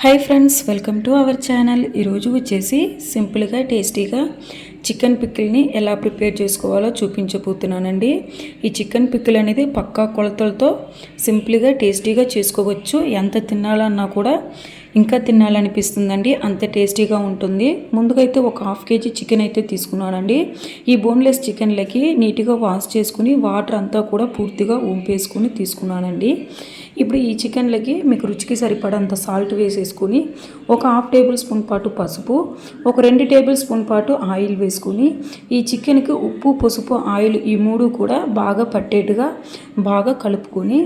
Hi friends, welcome to our channel. ఈరోజు వచ్చేసి సింపుల్గా టేస్టీగా చికెన్ పిక్కిల్ని ఎలా ప్రిపేర్ చేసుకోవాలో చూపించబోతున్నానండి. ఈ చికెన్ పిక్కిల్ అనేది పక్కా కొలతలతో సింపుల్గా టేస్టీగా చేసుకోవచ్చు. ఎంత తినాలన్నా కూడా ఇంకా తినాలనిపిస్తుందండి, అంత టేస్టీగా ఉంటుంది. ముందుకైతే ఒక హాఫ్ కేజీ చికెన్ అయితే తీసుకున్నానండి. ఈ బోన్లెస్ చికెన్లకి నీట్గా వాష్ చేసుకుని వాటర్ అంతా కూడా పూర్తిగా ఉంపేసుకుని తీసుకున్నానండి. ఇప్పుడు ఈ చికెన్లకి మీకు రుచికి సరిపడంత సాల్ట్ వేసేసుకుని ఒక హాఫ్ టేబుల్ స్పూన్ పాటు పసుపు, ఒక 2 టేబుల్ స్పూన్ పాటు ఆయిల్ వేసుకుని ఈ చికెన్కి ఉప్పు, పసుపు, ఆయిల్ ఈ మూడు కూడా బాగా పట్టేట్టుగా బాగా కలుపుకొని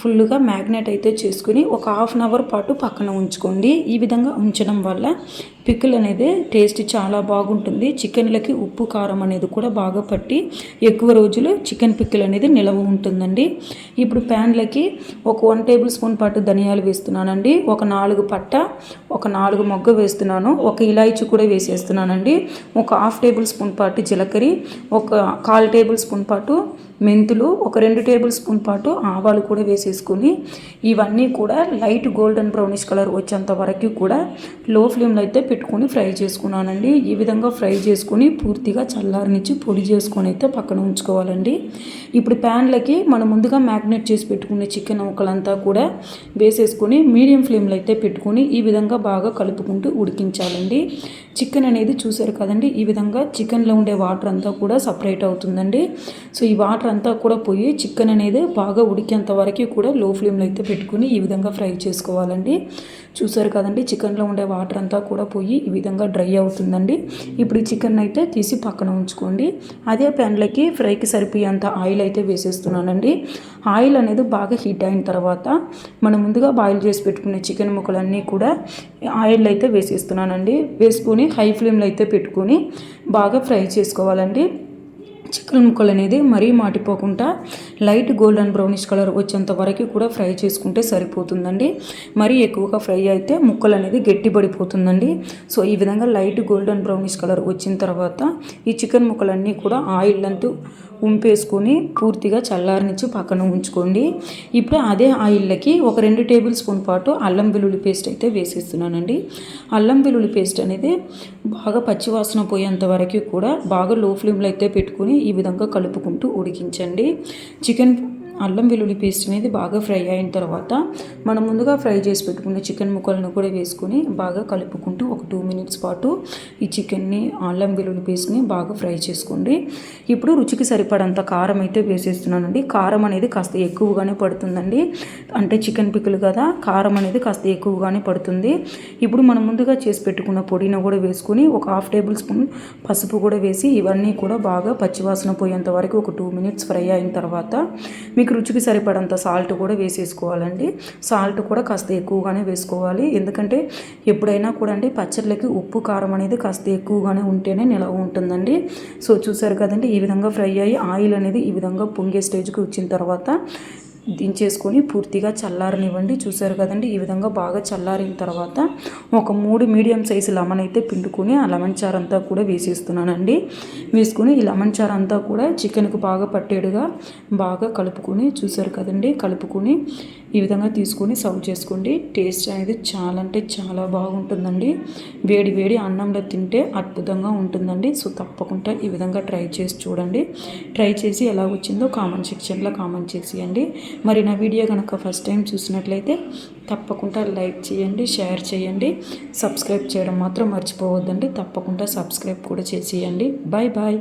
ఫుల్గా మ్యాగ్నేట్ అయితే చేసుకుని ఒక హాఫ్ అన్ అవర్ పాటు పక్కన ఉంచుకోండి. ఈ విధంగా ఉంచడం వల్ల పికిల్ అనేది టేస్ట్ చాలా బాగుంటుంది. చికెన్లకి ఉప్పు కారం అనేది కూడా బాగా పట్టి ఎక్కువ రోజులు చికెన్ పికిల్ అనేది నిలవ ఉంటుందండి. ఇప్పుడు ప్యాన్లకి ఒక 1 టేబుల్ స్పూన్ పాటు ధనియాలు వేస్తున్నానండి. ఒక 4 పట్ట, ఒక 4 మొగ్గ వేస్తున్నాను. ఒక ఇలాయచీ కూడా వేసేస్తున్నానండి. ఒక హాఫ్ టేబుల్ స్పూన్ పాటు జీలకర్ర, ఒక 1/4 టేబుల్ స్పూన్ పాటు మెంతులు, ఒక 2 టేబుల్ స్పూన్ పాటు ఆవాలు కూడా వేసేసుకొని ఇవన్నీ కూడా లైట్ గోల్డెన్ బ్రౌనిష్ కలర్ వచ్చేంత వరకు కూడా లో ఫ్లేమ్లో అయితే పెట్టుకొని ఫ్రై చేసుకున్నానండి. ఈ విధంగా ఫ్రై చేసుకొని పూర్తిగా చల్లారనిచ్చి పొడి చేసుకొని అయితే పక్కన ఉంచుకోవాలండి. ఇప్పుడు ప్యాన్లకి మనం ముందుగా మ్యాగ్నేట్ చేసి పెట్టుకునే చికెన్ ముక్కలంతా కూడా వేసేసుకొని మీడియం ఫ్లేమ్లో అయితే పెట్టుకొని ఈ విధంగా బాగా కలుపుకుంటూ ఉడికించాలండి. చికెన్ అనేది చూసారు కదండి, ఈ విధంగా చికెన్లో ఉండే వాటర్ అంతా కూడా సపరేట్ అవుతుందండి. సో ఈ వాటర్ అంతా కూడా పోయి చికెన్ అనేది బాగా ఉడికేంత వరకు కూడా లో ఫ్లేమ్లో అయితే పెట్టుకుని ఈ విధంగా ఫ్రై చేసుకోవాలండి. చూసారు కదండి, చికెన్లో ఉండే వాటర్ అంతా కూడా పోయి ఈ విధంగా డ్రై అవుతుందండి. ఇప్పుడు ఈ చికెన్ అయితే తీసి పక్కన ఉంచుకోండి. అదే ప్యాన్లకి ఫ్రైకి సరిపోయేంత ఆయిల్ అయితే వేసేస్తున్నానండి. ఆయిల్ అనేది బాగా హీట్ అయిన తర్వాత మనం ముందుగా బాయిల్ చేసి పెట్టుకునే చికెన్ ముక్కలన్నీ కూడా ఆయిల్ అయితే వేసేస్తున్నానండి. వేసుకొని హై ఫ్లేమ్లో అయితే పెట్టుకొని బాగా ఫ్రై చేసుకోవాలండి. చికెన్ ముక్కలు అనేది మరీ మాటిపోకుండా లైట్ గోల్డెన్ బ్రౌనిష్ కలర్ వచ్చేంత వరకు కూడా ఫ్రై చేసుకుంటే సరిపోతుందండి. మరీ ఎక్కువగా ఫ్రై అయితే ముక్కలు అనేది గట్టిపడిపోతుందండి. సో ఈ విధంగా లైట్ గోల్డెన్ బ్రౌనిష్ కలర్ వచ్చిన తర్వాత ఈ చికెన్ ముక్కలన్నీ కూడా ఆయిల్ అంతా ఉంపేసుకొని పూర్తిగా చల్లారనిచ్చి పక్కన ఉంచుకోండి. ఇప్పుడు అదే ఆయిల్లోకి ఒక 2 టేబుల్ స్పూన్ పాటు అల్లం వెల్లుల్లి పేస్ట్ అయితే వేసేస్తున్నానండి. అల్లం వెల్లుల్లి పేస్ట్ అనేది బాగా పచ్చివాసన పోయేంత వరకు కూడా బాగా లో ఫ్లేమ్లో అయితే పెట్టుకుని ఈ విధంగా కలుపుకుంటూ ఉడికించండి. చికెన్ అల్లం వెల్లుల్లి పేస్ట్ అనేది బాగా ఫ్రై అయిన తర్వాత మనం ముందుగా ఫ్రై చేసి పెట్టుకున్న చికెన్ ముక్కలను కూడా వేసుకొని బాగా కలుపుకుంటూ ఒక 2 మినిట్స్ పాటు ఈ చికెన్ని అల్లం వెల్లుల్లి పేస్ట్ని బాగా ఫ్రై చేసుకోండి. ఇప్పుడు రుచికి సరిపడంత కారం అయితే వేసేస్తున్నానండి. కారం అనేది కాస్త ఎక్కువగానే పడుతుందండి, అంటే చికెన్ పికిల్ కదా, కారం అనేది కాస్త ఎక్కువగానే పడుతుంది. ఇప్పుడు మనం ముందుగా చేసి పెట్టుకున్న పొడిని కూడా వేసుకొని ఒక హాఫ్ టేబుల్ స్పూన్ పసుపు కూడా వేసి ఇవన్నీ కూడా బాగా పచ్చివాసన పోయేంత వరకు ఒక 2 మినిట్స్ ఫ్రై అయిన తర్వాత మీకు రుచికి సరిపడంత సాల్ట్ కూడా వేసేసుకోవాలండి. సాల్ట్ కూడా కాస్త ఎక్కువగానే వేసుకోవాలి, ఎందుకంటే ఎప్పుడైనా కూడా అండి పచ్చళ్ళకి ఉప్పు కారం అనేది కాస్త ఎక్కువగానే ఉంటేనే నిలవ ఉంటుందండి. సో చూసారు కదండి, ఈ విధంగా ఫ్రై అయ్యి ఆయిల్ అనేది ఈ విధంగా పొంగే స్టేజ్కి వచ్చిన తర్వాత దించేసుకొని పూర్తిగా చల్లారనివ్వండి. చూసారు కదండి, ఈ విధంగా బాగా చల్లారిన తర్వాత ఒక 3 మీడియం సైజు లెమన్ అయితే పిండుకొని ఆ లెమన్ చారు అంతా కూడా వేసేస్తున్నానండి. వేసుకొని ఈ లెమన్ చారు అంతా కూడా చికెన్కు బాగా పట్టేడుగా బాగా కలుపుకొని, చూసారు కదండి, కలుపుకొని ఈ విధంగా తీసుకొని సర్వ్ చేసుకోండి. టేస్ట్ అనేది చాలా అంటే చాలా బాగుంటుందండి. వేడి వేడి అన్నంలో తింటే అద్భుతంగా ఉంటుందండి. సో తప్పకుండా ఈ విధంగా ట్రై చేసి చూడండి. ట్రై చేసి ఎలా వచ్చిందో కామెంట్ సెక్షన్లో కామెంట్ చేసేయండి. మరి నా వీడియో కనుక ఫస్ట్ టైం చూసినట్లయితే తప్పకుండా లైక్ చేయండి, షేర్ చేయండి, సబ్స్క్రైబ్ చేయడం మాత్రం మర్చిపోవద్దండి. తప్పకుండా సబ్స్క్రైబ్ కూడా చేసేయండి. Bye bye.